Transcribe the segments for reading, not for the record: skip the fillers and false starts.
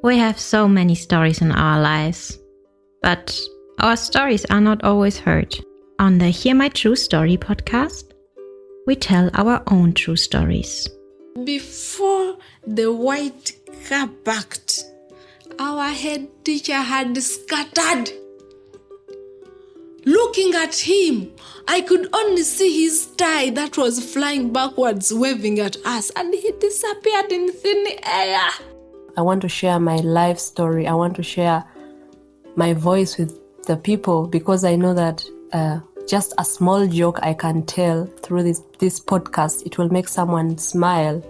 We have so many stories in our lives, but our stories are not always heard. On the Hear My True Story podcast, we tell our own true stories. Before the white car parked, our head teacher had scattered. Looking at him, I could only see his tie that was flying backwards, waving at us, and he disappeared in thin air. I want to share my life story. I want to share my voice with the people because I know that just a small joke I can tell through this podcast, it will make someone smile.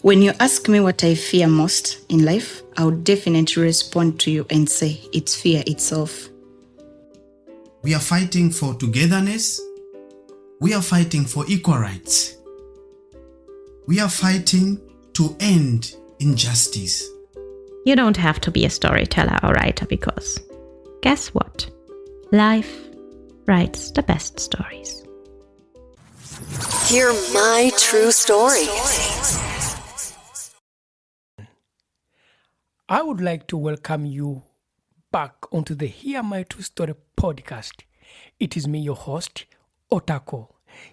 When you ask me what I fear most in life, I would definitely respond to you and say it's fear itself. We are fighting for togetherness. We are fighting for equal rights. We are fighting to end injustice. You don't have to be a storyteller or writer because, guess what? Life writes the best stories. Hear my true story. I would like to welcome you back onto the Hear My True Story podcast. It is me, your host, Otako.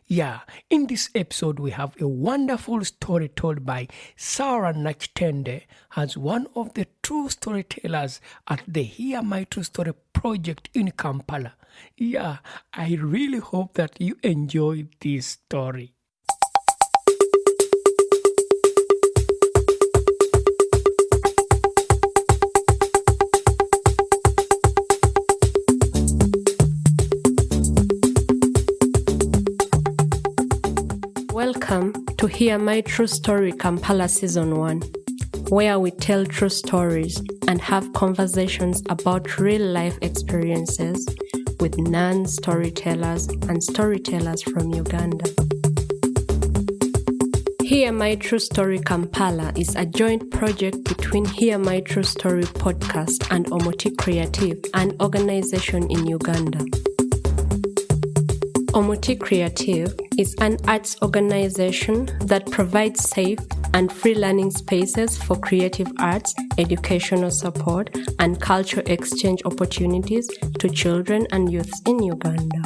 Yeah, in this episode, we have a wonderful story told by Sarah Nakitende as one of the true storytellers at the Hear My True Story project in Kampala. Yeah, I really hope that you enjoy this story. Welcome to Hear My True Story Kampala Season 1, where we tell true stories and have conversations about real-life experiences with non-storytellers and storytellers from Uganda. Hear My True Story Kampala is a joint project between Hear My True Story podcast and Omoti Creative, an organization in Uganda. Omoti Creative is an arts organization that provides safe and free learning spaces for creative arts, educational support, and cultural exchange opportunities to children and youths in Uganda.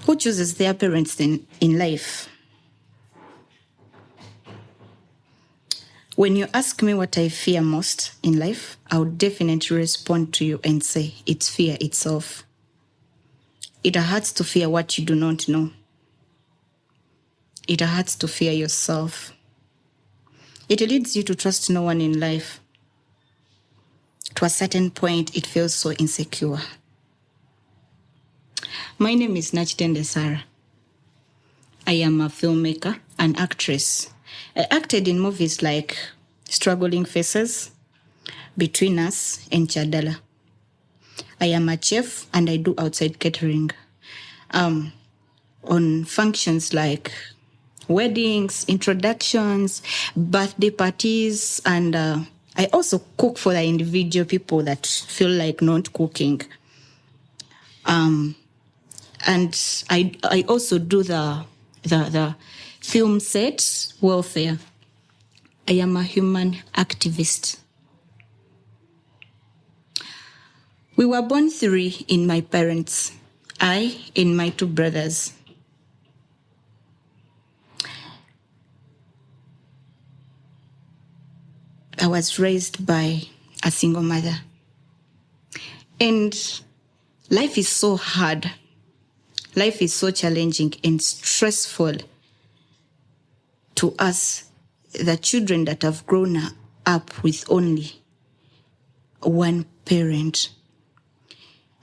Who chooses their parents in life? When you ask me what I fear most in life, I would definitely respond to you and say it's fear itself. It hurts to fear what you do not know. It hurts to fear yourself. It leads you to trust no one in life. To a certain point, it feels so insecure. My name is Nakitende Sarah. I am a filmmaker, an actress. I acted in movies like Struggling Faces, Between Us, and Kyaddala. I am a chef and I do outside catering. On functions like weddings, introductions, birthday parties, and I also cook for the individual people that feel like not cooking. And I also do the film set welfare. I am a human activist. We were born 3 in my parents, I and my 2 brothers. I was raised by a single mother. And life is so hard. Life is so challenging and stressful to us, the children that have grown up with only one parent.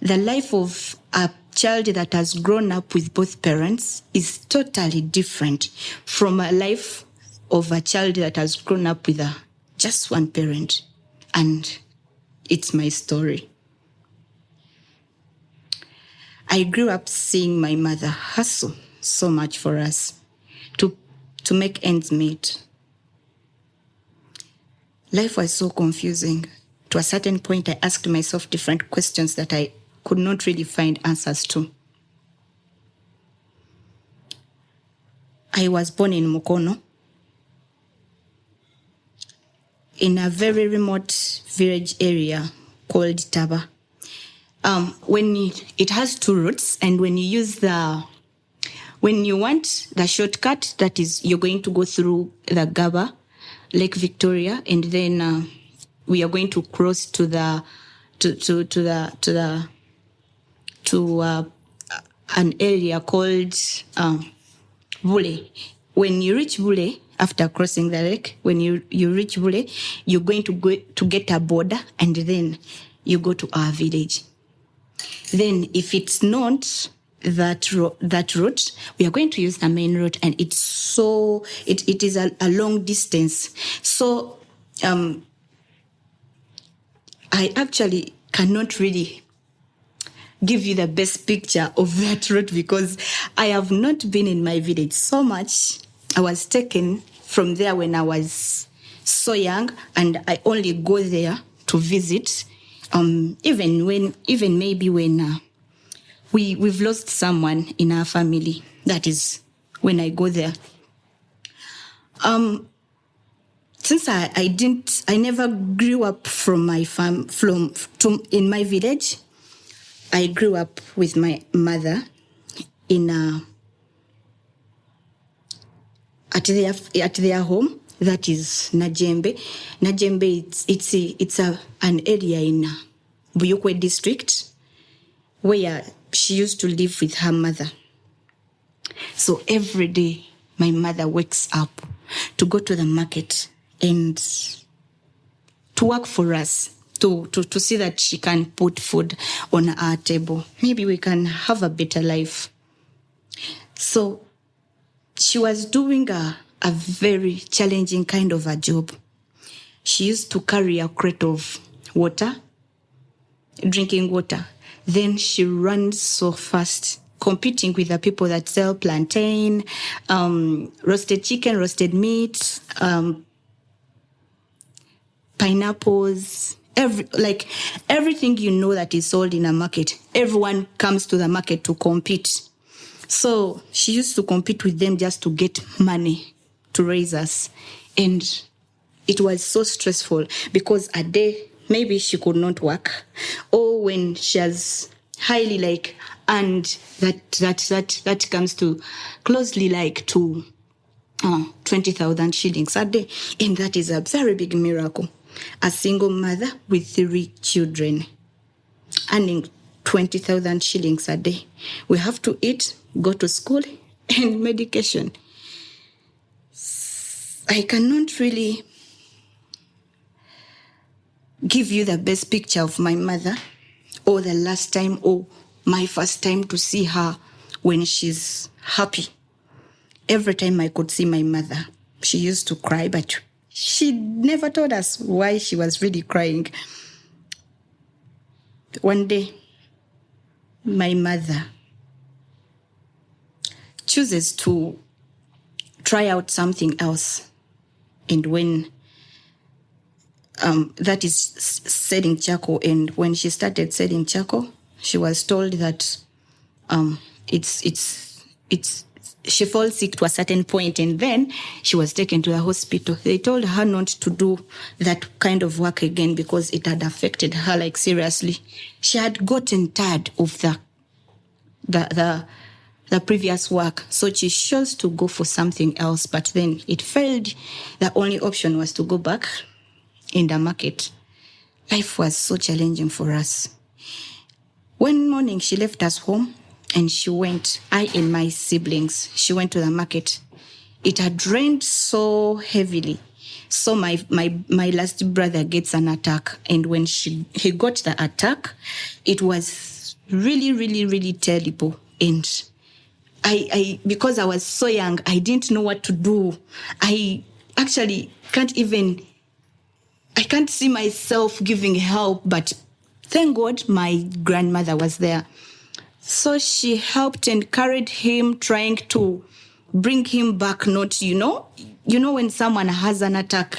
The life of a child that has grown up with both parents is totally different from a life of a child that has grown up with just one parent. And it's my story. I grew up seeing my mother hustle so much for us to make ends meet. Life was so confusing. To a certain point, I asked myself different questions that I could not really find answers to. I was born in Mukono, in a very remote village area called Taba. It has two routes, and when you want the shortcut, that is, you're going to go through the Gaba, Lake Victoria, and then we are going to cross to an area called Bule. When you reach Bule, after crossing the lake, when you reach Bule, you're going to go to get a border, and then you go to our village. Then, if it's not that route, we are going to use the main route, and it is a long distance. So, I actually cannot really give you the best picture of that route because I have not been in my village so much. I was taken from there when I was so young, and I only go there to visit. Even maybe when we've lost someone in our family, that is when I go there. Since I never grew up from my in my village. I grew up with my mother at their home, that is Najembe. Najembe, it's an area in Buyukwe district where she used to live with her mother. So every day, my mother wakes up to go to the market and to work for us, to see that she can put food on our table. Maybe we can have a better life. So she was doing a very challenging kind of a job. She used to carry a crate of water, drinking water. Then she runs so fast, competing with the people that sell plantain, roasted chicken, roasted meat, pineapples, everything that is sold in a market. Everyone comes to the market to compete. So she used to compete with them just to get money to raise us. And it was so stressful because a day, maybe she could not work. Or when she has highly and that comes to closely to 20,000 shillings a day. And that is a very big miracle. A single mother with 3 children earning 20,000 shillings a day. We have to eat, go to school, and medication. I cannot really give you the best picture of my mother, or the last time, or my first time to see her when she's happy. Every time I could see my mother, she used to cry, but she never told us why she was really crying. One day, my mother chooses to try out something else. And when that is selling charcoal, and when she started selling charcoal, she was told that she falls sick to a certain point, and then she was taken to the hospital. They told her not to do that kind of work again because it had affected her seriously. She had gotten tired of the previous work, so she chose to go for something else, but then it failed. The only option was to go back in the market. Life was so challenging for us. One morning, she left us home, and she went, I and my siblings, she went to the market. It had rained so heavily. So my last brother gets an attack. And when he got the attack, it was really, really, really terrible. And I because I was so young, I didn't know what to do. I actually can't see myself giving help, but thank God my grandmother was there. So she helped and carried him, trying to bring him back. Not, when someone has an attack,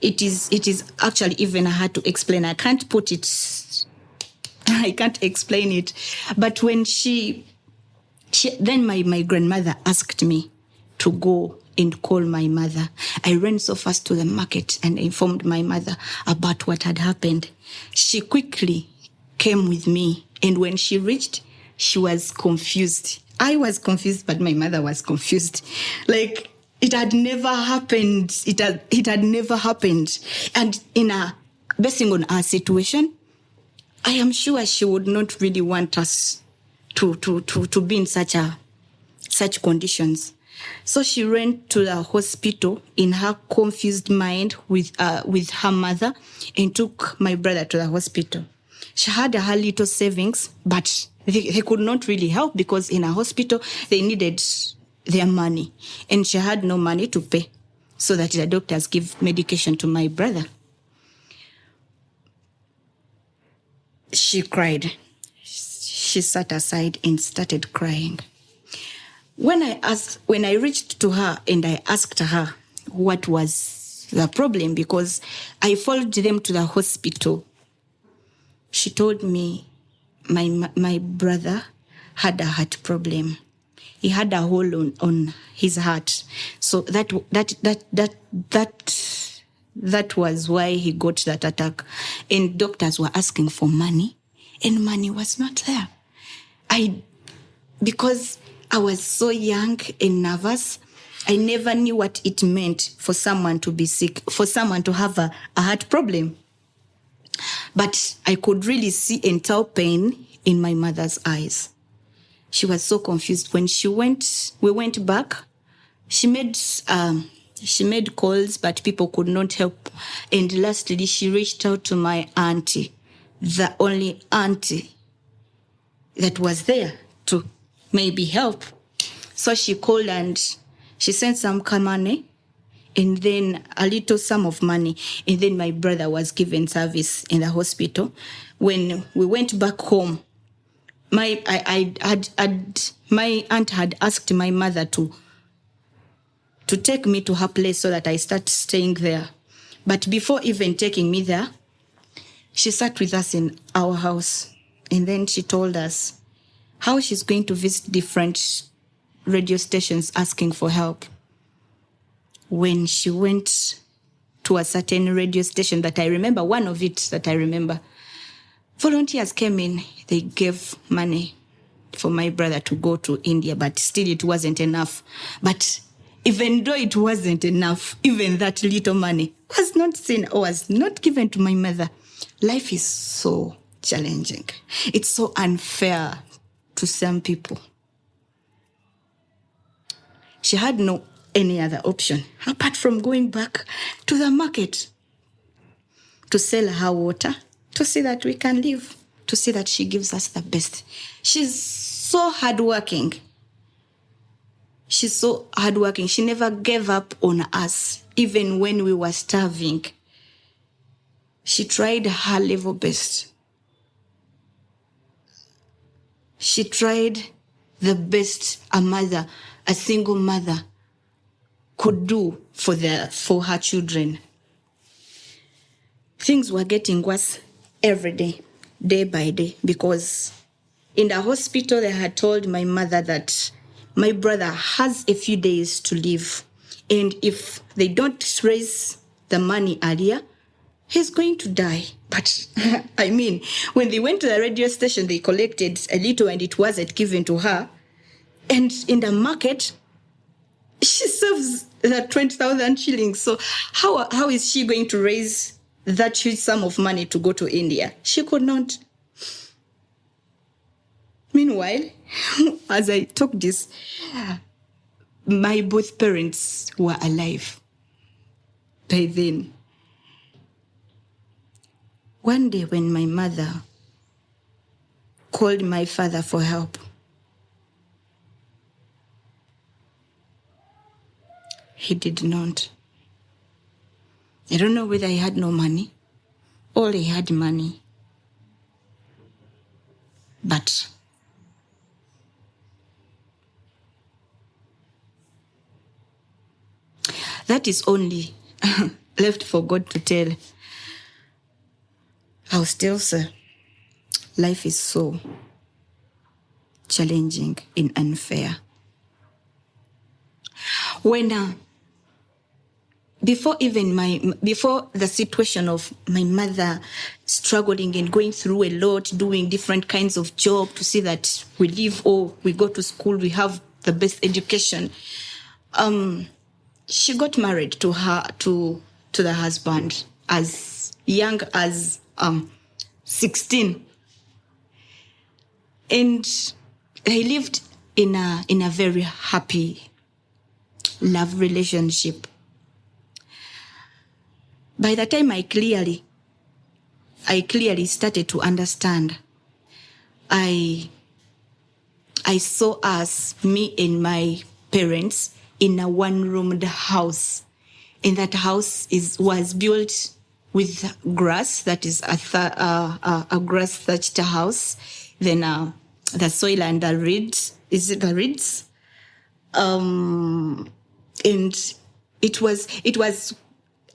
it is actually even hard to explain. I can't explain it. But when then my grandmother asked me to go and call my mother. I ran so fast to the market and informed my mother about what had happened. She quickly came with me, and when she reached, she was confused. I was confused, but my mother was confused. Like, it had never happened. It had never happened. And basing on our situation, I am sure she would not really want us to be in such conditions. So she ran to the hospital in her confused mind with her mother and took my brother to the hospital. She had her little savings, but they could not really help because in a hospital they needed their money, and she had no money to pay so that the doctors give medication to my brother. She cried. She sat aside and started crying. When I reached to her and I asked her what was the problem, because I followed them to the hospital, she told me my brother had a heart problem. He had a hole on his heart. So that was why he got that attack. And doctors were asking for money, and money was not there. Because I was so young and nervous, I never knew what it meant for someone to be sick, for someone to have a heart problem. But I could really see and tell pain in my mother's eyes. She was so confused. When we went back, she made calls, but people could not help. And lastly, she reached out to my auntie, the only auntie that was there to maybe help. So she called and she sent some money, and then a little sum of money. And then my brother was given service in the hospital. When we went back home, my aunt had asked my mother to take me to her place so that I start staying there. But before even taking me there, she sat with us in our house, and then she told us how she's going to visit different radio stations asking for help. When she went to a certain radio station that I remember, one of it that I remember, volunteers came in, they gave money for my brother to go to India, but still it wasn't enough. But even though it wasn't enough, even that little money was not seen or was not given to my mother. Life is so challenging. It's so unfair to some people. She had no any other option apart from going back to the market to sell her water, to see that we can live, to see that she gives us the best. She's so hardworking. She's so hardworking. She never gave up on us, even when we were starving. She tried her level best. She tried the best a single mother could do for her children. Things were getting worse every day by day, because in the hospital they had told my mother that my brother has a few days to live, and if they don't raise the money earlier, he's going to die. But I mean, when they went to the radio station, they collected a little and it wasn't given to her. And in the market, she serves the 20,000 shillings. So how is she going to raise that huge sum of money to go to India? She could not. Meanwhile, as I talk this, my both parents were alive by then. One day when my mother called my father for help, he did not. I don't know whether he had no money or he had money. But that is only left for God to tell. I'll still say, life is so challenging and unfair. When before the situation of my mother struggling and going through a lot, doing different kinds of job to see that we live or we go to school, we have the best education. She got married to the husband as young as 16, and they lived in a very happy love relationship. By the time I clearly started to understand, I saw us, me and my parents, in a one-roomed house. And that house was built with grass, that is a grass-thatched house. Then the soil and the reeds, is it the reeds? And it was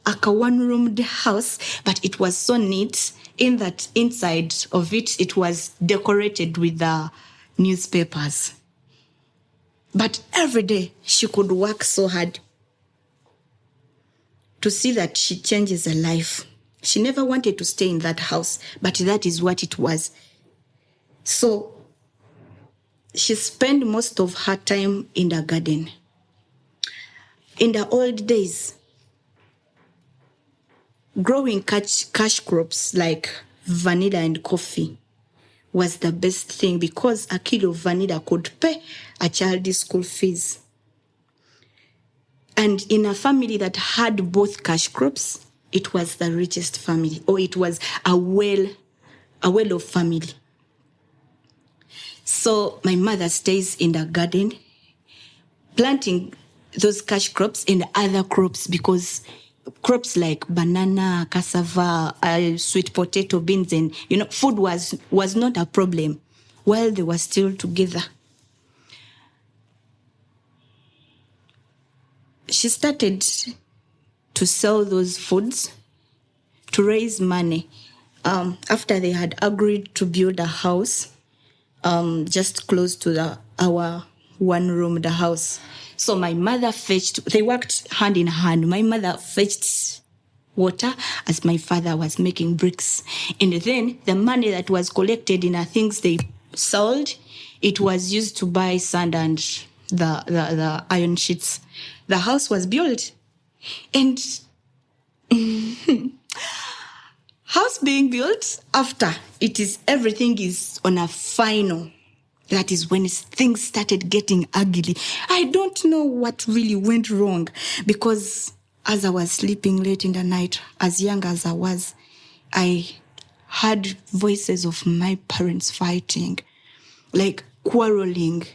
like a one-roomed house, but it was so neat in that inside of it was decorated with the newspapers. But every day she could work so hard to see that she changes her life. She never wanted to stay in that house, but that is what it was. So she spent most of her time in the garden. In the old days, growing cash crops like vanilla and coffee was the best thing, because a kilo of vanilla could pay a child's school fees. And in a family that had both cash crops, it was the richest family, or it was a well-off family. So my mother stays in the garden, planting those cash crops and other crops, because crops like banana, cassava, sweet potato, beans, and food was not a problem while they were still together. She started to sell those foods to raise money. After they had agreed to build a house just close to our one room, the house. So my mother they worked hand in hand. My mother fetched water as my father was making bricks. And then the money that was collected in the things they sold, it was used to buy sand and the iron sheets. The house was built. And house being built, after everything is on a final. That is when things started getting ugly. I don't know what really went wrong, because as I was sleeping late in the night, as young as I was, I heard voices of my parents fighting, like quarreling.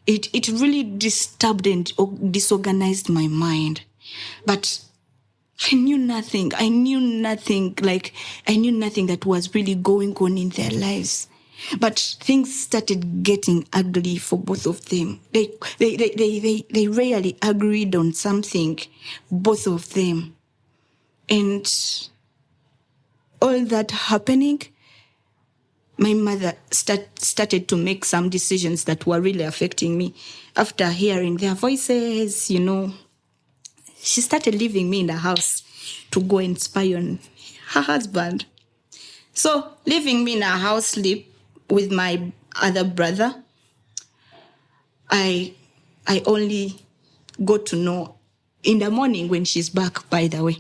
It really disturbed and disorganized my mind. But I knew nothing. I knew nothing that was really going on in their lives. But things started getting ugly for both of them. They rarely agreed on something, both of them. And all that happening, my mother started to make some decisions that were really affecting me. After hearing their voices, she started leaving me in the house to go and spy on her husband. So leaving me in a house sleep with my other brother, I only got to know in the morning when she's back, by the way.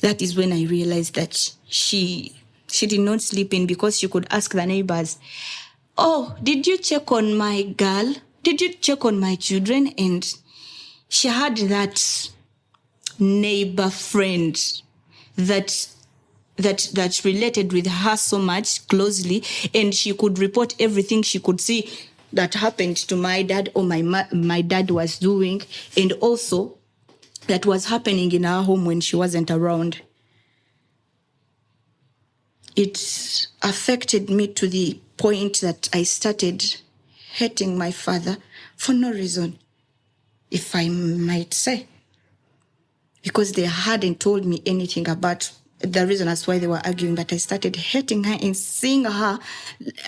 That is when I realized that she did not sleep in, because she could ask the neighbors, "Oh, did you check on my girl? Did you check on my children?" And she had that neighbor friend that related with her so much closely, and she could report everything she could see that happened to my dad or my dad was doing, and also that was happening in our home when she wasn't around. It affected me to the point that I started hating my father for no reason, if I might say, because they hadn't told me anything about the reason as why they were arguing, but I started hating her and seeing her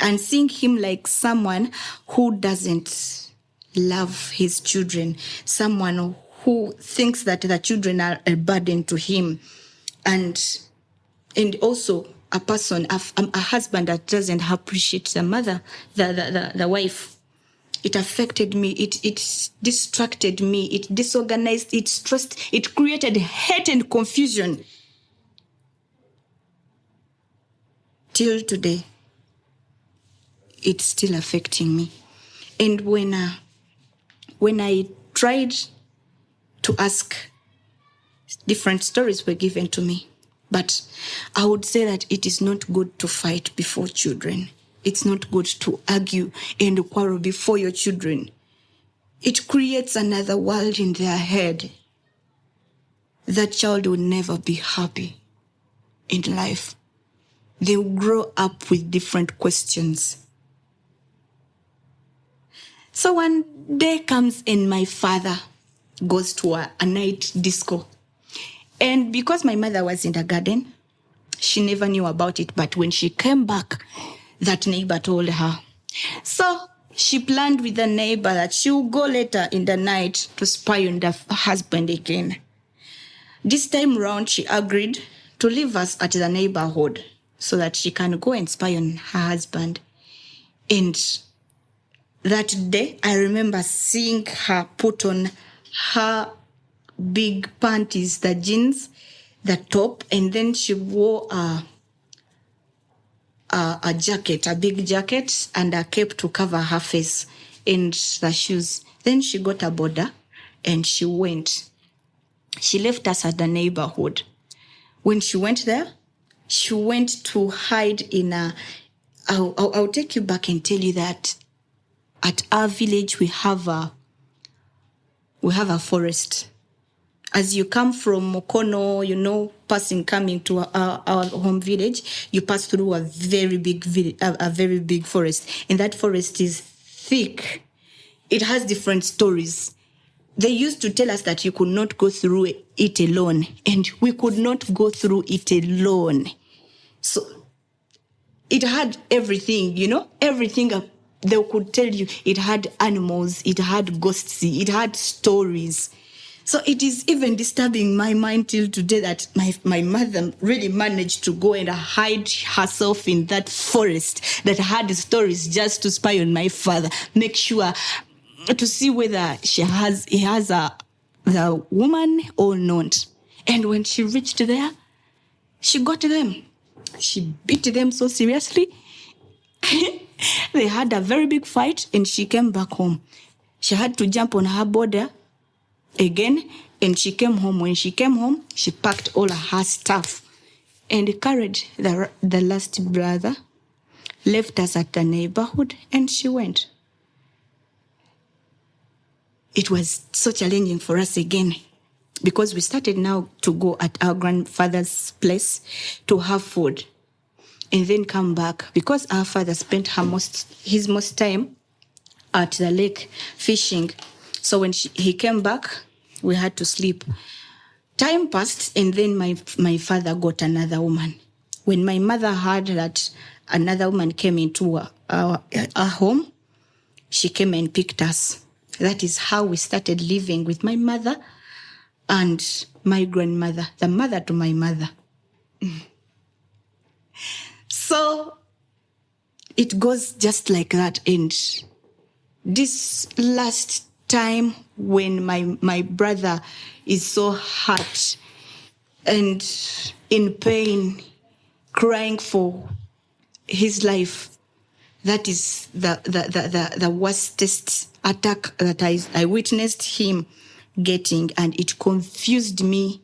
and seeing him like someone who doesn't love his children, someone who thinks that the children are a burden to him, and also a person, a husband that doesn't appreciate the mother, the wife. It affected me. It distracted me. It disorganized. It stressed. It created hate and confusion. Till today, it's still affecting me. And when I tried to ask, different stories were given to me. But I would say that it is not good to fight before children. It's not good to argue and quarrel before your children. It creates another world in their head. That child will never be happy in life. They will grow up with different questions. So one day comes and my father goes to a night disco. And because my mother was in the garden, she never knew about it. But when she came back, that neighbor told her. So she planned with the neighbor that she would go later in the night to spy on the husband again. This time round, she agreed to leave us at the neighborhood so that she can go and spy on her husband. And that day, I remember seeing her put on her big panties, the jeans, the top, and then she wore a jacket, a big jacket, and a cape to cover her face and the shoes. Then she got a border and she went. She left us at the neighborhood. When she went there, she went to hide in I'll take you back and tell you that at our village we have a forest. As you come from Mokono, coming to our home village, you pass through a very big forest. And that forest is thick. It has different stories. They used to tell us that you could not go through it alone. And we could not go through it alone. So it had everything, everything they could tell you. It had animals, it had ghosts, it had stories. So it is even disturbing my mind till today that my mother really managed to go and hide herself in that forest that had stories just to spy on my father, make sure to see whether he has the woman or not. And when she reached there, she got them. She beat them so seriously. They had a very big fight and she came back home. She had to jump on her border again, and she came home. When she came home, she packed all her stuff and carried the last brother, left us at the neighborhood, and she went. It was so challenging for us again because we started now to go at our grandfather's place to have food and then come back because our father spent his most time at the lake fishing. So when he came back, we had to sleep. Time passed, and then my father got another woman. When my mother heard that another woman came into our home, she came and picked us. That is how we started living with my mother and my grandmother, the mother to my mother. So it goes just like that. And this last time when my brother is so hurt and in pain, crying for his life, that is the worstest attack that I witnessed him getting, and it confused me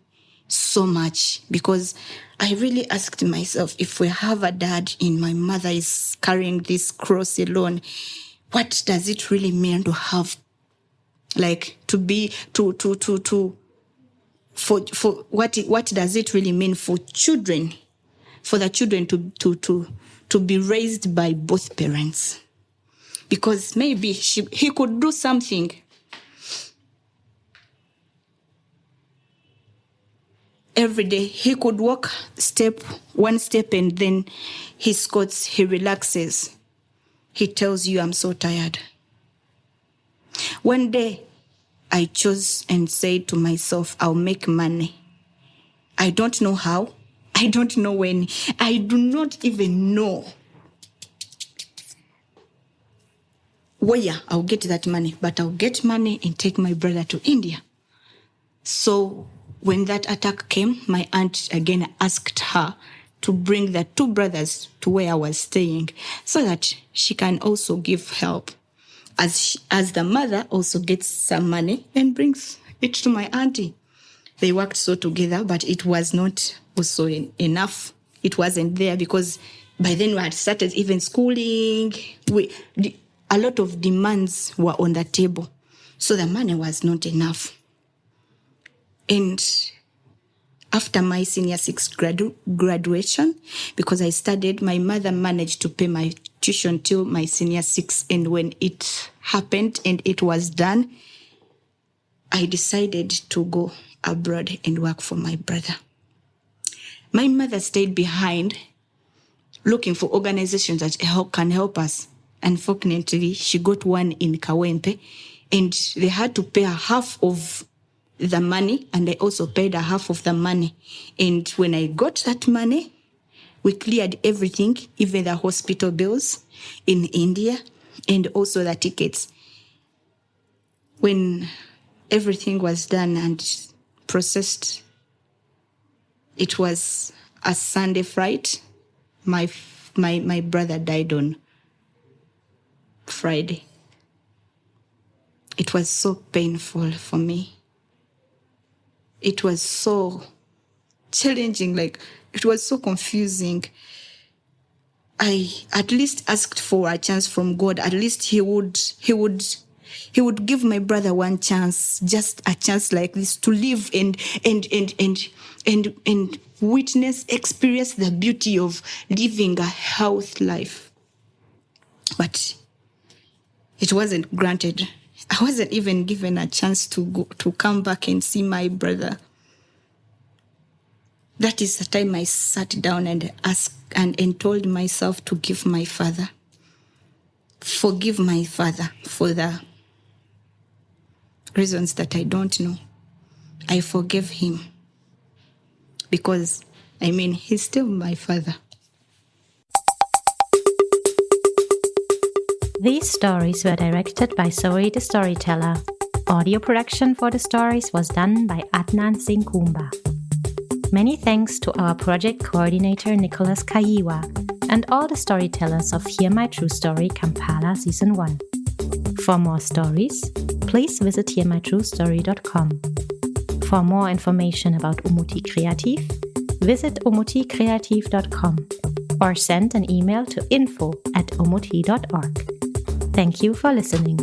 so much because I really asked myself, if we have a dad and my mother is carrying this cross alone, what does it really mean to have, like, to be for what does it really mean for children, for the children to be raised by both parents? Because maybe he could do something. Every day he could walk one step and then he squats, he relaxes. He tells you, I'm so tired. One day I chose and said to myself, I'll make money. I don't know how. I don't know when. I do not even know where I'll get that money, but I'll get money and take my brother to India. So when that attack came, my aunt again asked her to bring the 2 brothers to where I was staying so that she can also give help. As the mother also gets some money and brings it to my auntie. They worked so together, but it was not also enough. It wasn't there because by then we had started even schooling. A lot of demands were on the table. So the money was not enough. And after my senior 6 graduation, because I studied, my mother managed to pay my tuition till my senior 6. And when it happened and it was done, I decided to go abroad and work for my brother. My mother stayed behind looking for organizations that can help us. Unfortunately, she got one in Kawempe, and they had to pay her half of the money, and I also paid her half of the money. And when I got that money, we cleared everything, even the hospital bills in India, and also the tickets. When everything was done and processed, it was a Sunday flight. My brother died on Friday. It was so painful for me. It was so challenging, it was so confusing. I at least asked for a chance from God. At least he would give my brother one chance, just a chance like this, to live and witness, experience the beauty of living a healthy life. But it wasn't granted. I wasn't even given a chance to come back and see my brother. That is the time I sat down and asked and told myself to forgive my father for the reasons that I don't know. I forgave him because, he's still my father. These stories were directed by Zoe the Storyteller. Audio production for the stories was done by Adnan Singh Kumba. Many thanks to our project coordinator Nicholas Kaiwa and all the storytellers of Hear My True Story Kampala Season 1. For more stories, please visit hearmytruestory.com. For more information about Umuti Kreativ, visit umutikreativ.com or send an email to info@umuti.org. Thank you for listening.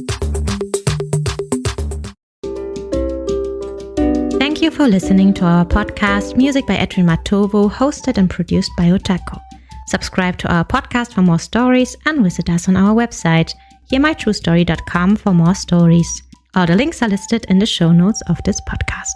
Thank you for listening to our podcast, Music by Edwin Matovo, hosted and produced by Otako. Subscribe to our podcast for more stories and visit us on our website, hearmytruestory.com, for more stories. All the links are listed in the show notes of this podcast.